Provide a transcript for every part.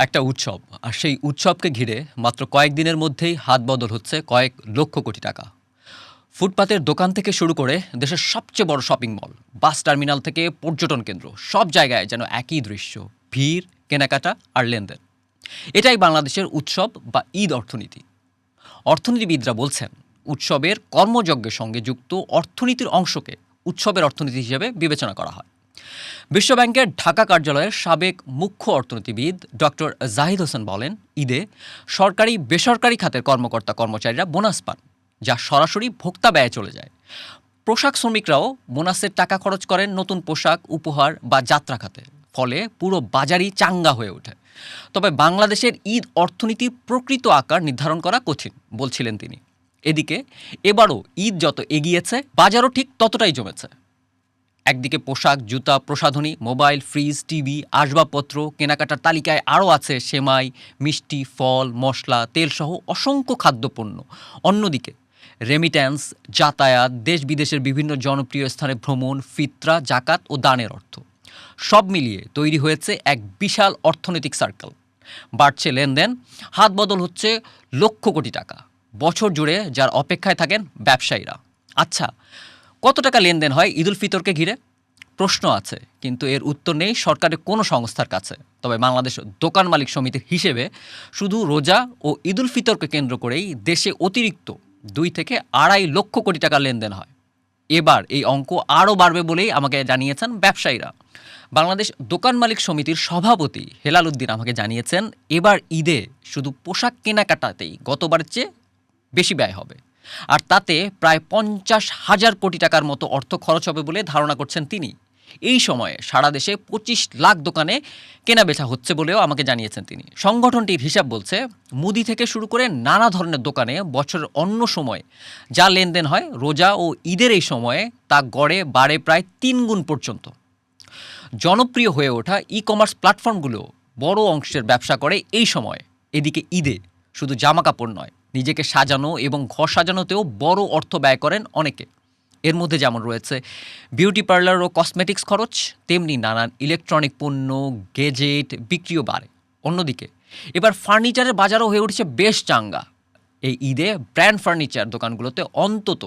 একটা উৎসব, আর সেই উৎসবকে ঘিরে মাত্র কয়েকদিনের মধ্যেই হাত বদল হচ্ছে কয়েক লক্ষ কোটি টাকা। ফুটপাতের দোকান থেকে শুরু করে দেশের সবচেয়ে বড় শপিং মল, বাস টার্মিনাল থেকে পর্যটন কেন্দ্র, সব জায়গায় যেন একই দৃশ্য: ভিড়, কেনাকাটা আর লেনদেন। এটাই বাংলাদেশের উৎসব বা ঈদ অর্থনীতি। অর্থনীতিবিদরা বলছেন, উৎসবের কর্মযজ্ঞের সঙ্গে যুক্ত অর্থনীতির অংশকে উৎসবের অর্থনীতি হিসেবে বিবেচনা করা হয়। বিশ্বব্যাংকের ঢাকা কার্যালয়ের সাবেক মুখ্য অর্থনীতিবিদ ডক্টর জাহিদ হোসেন বলেন, ঈদে সরকারি বেসরকারি খাতের কর্মকর্তা কর্মচারীরা বোনাস পান, যা সরাসরি ভোক্তা ব্যয়ে চলে যায়। পোশাক শ্রমিকরাও বোনাসের টাকা খরচ করেন নতুন পোশাক, উপহার বা যাত্রা খাতে। ফলে পুরো বাজারই চাঙ্গা হয়ে ওঠে। তবে বাংলাদেশের ঈদ অর্থনীতির প্রকৃত আকার নির্ধারণ করা কঠিন বলছিলেন তিনি। এদিকে এবারও ঈদ যত এগিয়েছে, বাজারও ঠিক ততটাই জমেছে। একদিকে পোশাক, জুতা, প্রসাধনী, মোবাইল, ফ্রিজ, টিভি, আসবাবপত্র কেনাকাটার তালিকায় আরও আছে সেমাই, মিষ্টি, ফল, মশলা, তেলসহ অসংখ্য খাদ্যপণ্য। অন্যদিকে রেমিট্যান্স, যাতায়াত, দেশ বিদেশের বিভিন্ন জনপ্রিয় স্থানে ভ্রমণ, ফিতরা, জাকাত ও দানের অর্থ, সব মিলিয়ে তৈরি হয়েছে এক বিশাল অর্থনৈতিক সার্কেল। বাড়ছে লেনদেন, হাত বদল হচ্ছে লক্ষ কোটি টাকা। বছর জুড়ে যার অপেক্ষায় থাকেন ব্যবসায়ীরা। আচ্ছা, কত টাকা লেনদেন হয় ঈদুল ফিতরকে ঘিরে? প্রশ্ন আছে, কিন্তু এর উত্তর নেই সরকারের কোনো সংস্থার কাছে। তবে বাংলাদেশ দোকান মালিক সমিতির হিসেবে শুধু রোজা ও ঈদুল ফিতরকে কেন্দ্র করেই দেশে অতিরিক্ত 2 থেকে 2.5 লক্ষ কোটি টাকা লেনদেন হয়। এবার এই অঙ্ক আরও বাড়বে বলেই আমাকে জানিয়েছেন ব্যবসায়ীরা। বাংলাদেশ দোকান মালিক সমিতির সভাপতি হেলাল উদ্দিন আমাকে জানিয়েছেন, এবার ঈদে শুধু পোশাক কেনাকাটাতেই গতবারের চেয়ে বেশি ব্যয় হবে। আর তাতে প্রায় 50,000 কোটি টাকার মতো অর্থ খরচ হবে বলে ধারণা করছেন তিনি। এই সময়ে সারা দেশে 25 লাখ দোকানে কেনাবেচা হচ্ছে বলেও আমাকে জানিয়েছেন তিনি। সংগঠনটির হিসাব বলছে, মুদি থেকে শুরু করে নানা ধরনের দোকানে বছরের অন্য সময় যা লেনদেন হয়, রোজা ও ঈদের এই সময়ে তা গড়ে বাড়ে প্রায় 3 গুণ পর্যন্ত। জনপ্রিয় হয়ে ওঠা ই কমার্স প্ল্যাটফর্মগুলো বড় অংশের ব্যবসা করে এই সময়ে। এদিকে ঈদে শুধু জামা কাপড় নয়, নিজেকে সাজানো এবং ঘর সাজানোতেও বড় অর্থ ব্যয় করেন অনেকে। এর মধ্যে যেমন রয়েছে বিউটি পার্লার ও কসমেটিক্স খরচ, তেমনি নানান ইলেকট্রনিক পণ্য, গেজেট বিক্রিও বাড়ে। অন্যদিকে এবার ফার্নিচারের বাজারও হয়ে উঠেছে বেশ চাঙ্গা। এই ঈদে ব্র্যান্ড ফার্নিচার দোকানগুলোতে অন্তত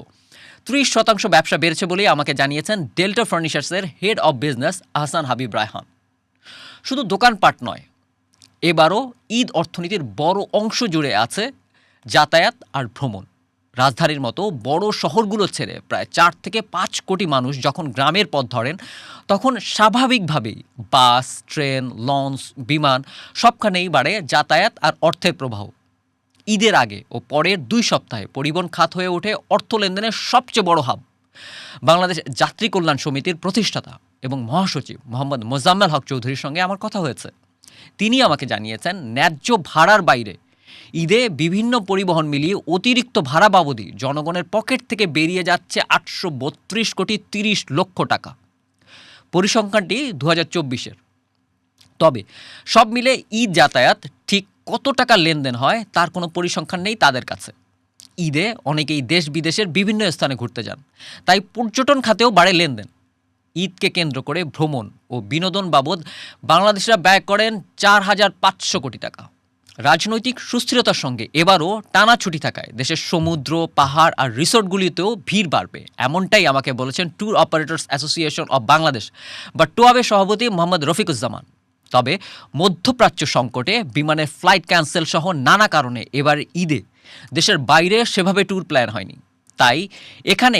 30% ব্যবসা বেড়েছে বলেই আমাকে জানিয়েছেন ডেল্টা ফার্নিচার্সের head of business Ahsan Habib Raihan. শুধু দোকানপাট নয়, এবারও ঈদ অর্থনীতির বড় অংশ জুড়ে আছে যাতায়াত আর ভ্রমণ। রাজধানীর মতো বড় শহরগুলো ছেড়ে প্রায় 4 থেকে 5 কোটি মানুষ যখন গ্রামের পথ ধরেন, তখন স্বাভাবিকভাবেই বাস, ট্রেন, লঞ্চ, বিমান সবখানেই বাড়ে যাতায়াত আর অর্থের প্রবাহ। ঈদের আগে ও পরের 2 সপ্তাহে পরিবহন খাত হয়ে ওঠে অর্থ লেনদেনের সবচেয়ে বড় হাব। বাংলাদেশ যাত্রী কল্যাণ সমিতির প্রতিষ্ঠাতা এবং মহাসচিব মোহাম্মদ মোজাম্মেল হক চৌধুরীর সঙ্গে আমার কথা হয়েছে। তিনি আমাকে জানিয়েছেন, ন্যায্য ভাড়ার বাইরে ঈদে বিভিন্ন পরিবহন মিলিয়ে অতিরিক্ত ভাড়া বাবদই জনগণের পকেট থেকে বেরিয়ে যাচ্ছে 832,30,00,000 টাকা। পরিসংখ্যানটি 2024-এর। তবে সব মিলে ঈদ যাতায়াত ঠিক কত টাকা লেনদেন হয় তার কোনো পরিসংখ্যান নেই তাদের কাছে। ঈদে অনেকেই দেশ বিদেশের বিভিন্ন স্থানে ঘুরতে যান, তাই পর্যটন খাতেও বাড়ে লেনদেন। ঈদকে কেন্দ্র করে ভ্রমণ ও বিনোদন বাবদ বাংলাদেশিরা ব্যয় করেন 4,500 কোটি টাকা। রাজনৈতিক সুস্থিরতার সঙ্গে এবারও টানা ছুটি থাকায় দেশের সমুদ্র, পাহাড় আর রিসোর্টগুলিতেও ভিড় বাড়বে, এমনটাই আমাকে বলেছেন tour operators association of Bangladesh বা টোয়াবের সভাপতি মোহাম্মদ রফিকুজ্জামান। তবে মধ্যপ্রাচ্য সংকটে বিমানের ফ্লাইট ক্যান্সেল সহ নানা কারণে এবার ঈদে দেশের বাইরে সেভাবে ট্যুর প্ল্যান হয়নি। তাই এখানে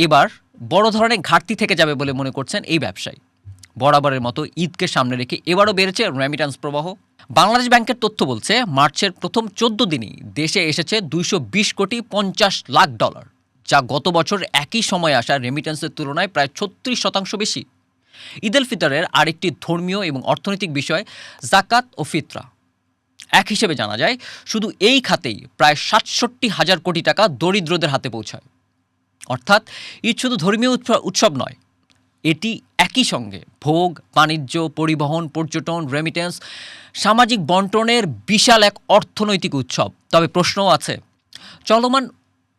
এবার বড় ধরনের ঘাটতি থেকে যাবে বলে মনে করছেন এই ব্যবসায়ী। বরাবরের মতো ঈদকে সামনে রেখে এবারও বেড়েছে রেমিট্যান্স প্রবাহ। বাংলাদেশ ব্যাংকের তথ্য বলছে, মার্চের প্রথম 14 দিনই দেশে এসেছে $220,50,00,000, যা গত বছর একই সময়ে আসা রেমিট্যান্সের তুলনায় প্রায় 36% বেশি। ঈদুল ফিতরের আরেকটি ধর্মীয় এবং অর্থনৈতিক বিষয় জাকাত ও ফিতরা। এক হিসেবে জানা যায়, শুধু এই খাতেই প্রায় 67,000 কোটি টাকা দরিদ্রদের হাতে পৌঁছায়। অর্থাৎ ঈদ শুধু ধর্মীয় উৎসব নয়, এটি একই সঙ্গে ভোগ, বাণিজ্য, পরিবহন, পর্যটন, রেমিটেন্স, সামাজিক বন্টনের বিশাল এক অর্থনৈতিক উৎসব। তবে প্রশ্নও আছে। চলমান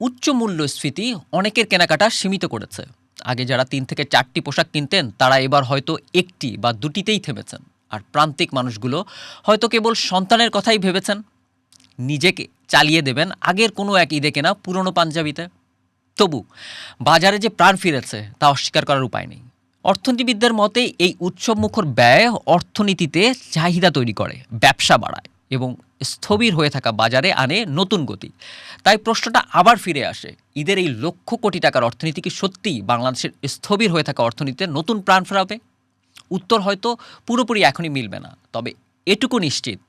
উচ্চ মূল্যস্ফীতি অনেকের কেনাকাটা সীমিত করেছে। আগে যারা 3 থেকে 4টি পোশাক কিনতেন, তারা এবার হয়তো 1টি বা 2টিতেই থেমেছেন। আর প্রান্তিক মানুষগুলো হয়তো কেবল সন্তানের কথাই ভেবেছেন, নিজেকে চালিয়ে দেবেন আগের কোনো এক ঈদে কেনা পুরনো পাঞ্জাবিতে। তবু বাজারে যে প্রাণ ফিরেছে তা অস্বীকার করার উপায় নেই। অর্থনীতিবিদদের মতে এই উৎসবমুখর ব্যয় অর্থনীতিতে চাহিদা তৈরি করে, ব্যবসা বাড়ায় এবং স্থবির হয়ে থাকা বাজারে আনে নতুন গতি। তাই প্রশ্নটা আবার ফিরে আসে, ঈদের এই লক্ষ কোটি টাকার অর্থনীতি কি সত্যিই বাংলাদেশের স্থবির হয়ে থাকা অর্থনীতিতে নতুন প্রাণ ফেরাবে? উত্তর হয়তো পুরোপুরি এখনই মিলবে না, তবে এটুকু নিশ্চিত,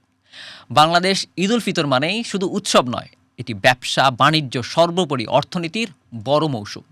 বাংলাদেশ ঈদ উল ফিতর মানেই শুধু উৎসব নয়, এটি ব্যবসা বাণিজ্য সর্বোপরি অর্থনীতির বড় মৌসুম।